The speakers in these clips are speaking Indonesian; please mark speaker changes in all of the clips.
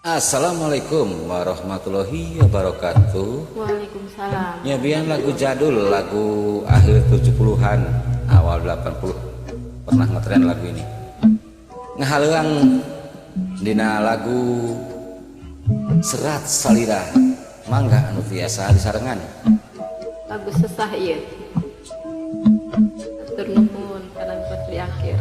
Speaker 1: Assalamualaikum warahmatullahi wabarakatuh.
Speaker 2: Waalaikumsalam.
Speaker 1: Nyobian lagu jadul, lagu akhir 70-an, awal 80. Pernah ngetren lagu ini. Ngahalang dina lagu Serat Salira, mangga anu tiasa disarengan.
Speaker 2: Lagu sesah ieu. Atur nuhun kana pas di akhir.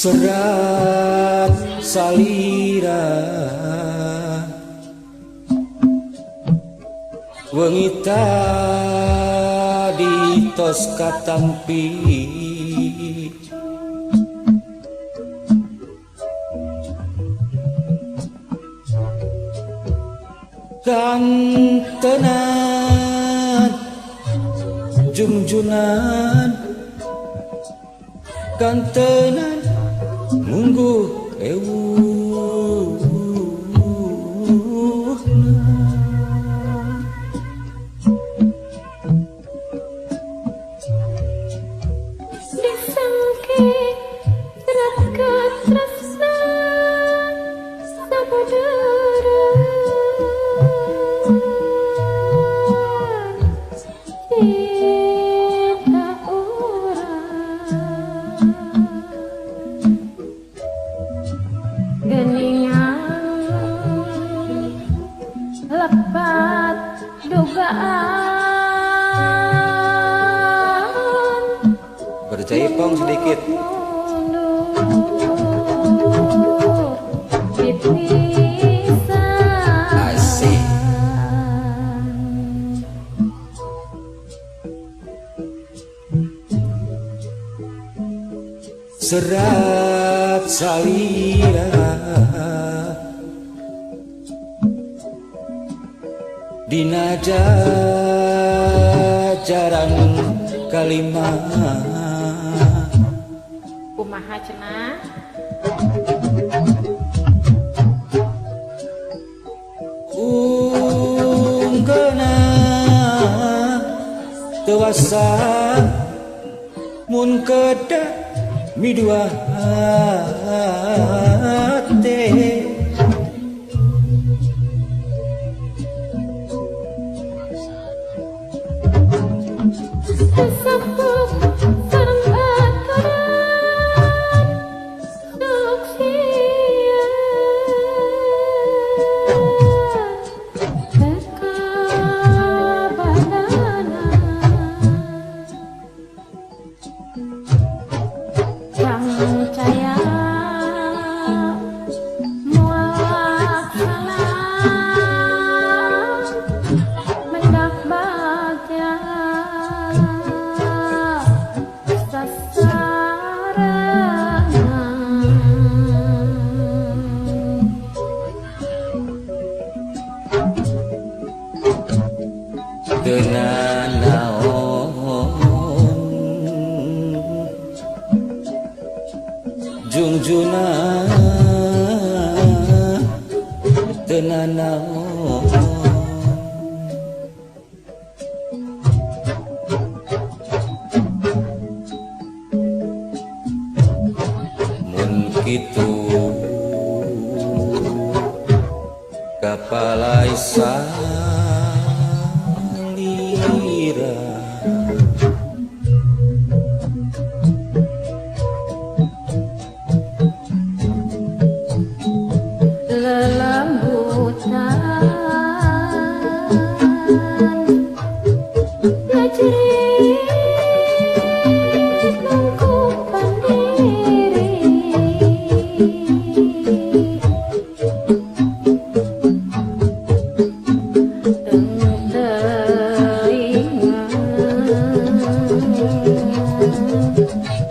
Speaker 1: Serat salira wengi tadi tos katampi kantenan jungjunan kantenan munggu
Speaker 2: disangke serat katresnan sabodere cinta urang geningan lepat dugaan
Speaker 1: berjaipong sedikit. Asik. Serat salira dina jajaran kalimat
Speaker 2: kumaha cenah
Speaker 1: unggana tewasa mun kedah midua hati
Speaker 2: kesapuk sareng aturan suksieun teka bandana yang caya muaksana mendak baca
Speaker 1: tenan naon jungjuna tenan naon mun kitu kapalai salira
Speaker 2: lelembutan ya cerik mengkupan diri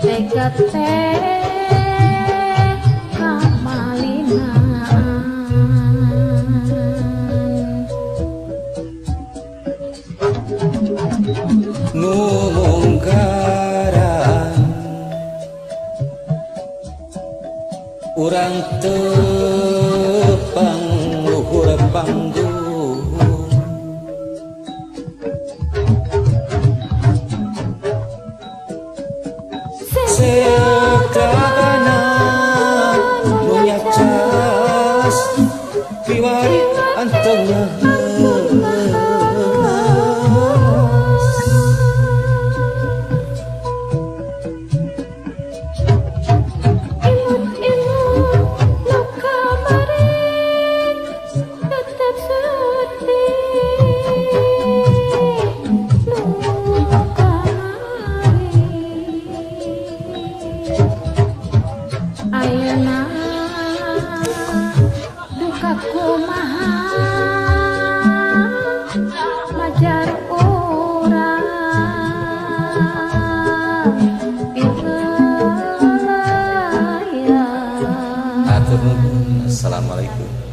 Speaker 2: nekat teh kamalinan
Speaker 1: nu mung tenggaran urang tepang luhur panggung sekabana nunya cas piwari antengna
Speaker 2: Ayeuna duka kumaha majar urang
Speaker 1: atur nuhun. Assalamualaikum.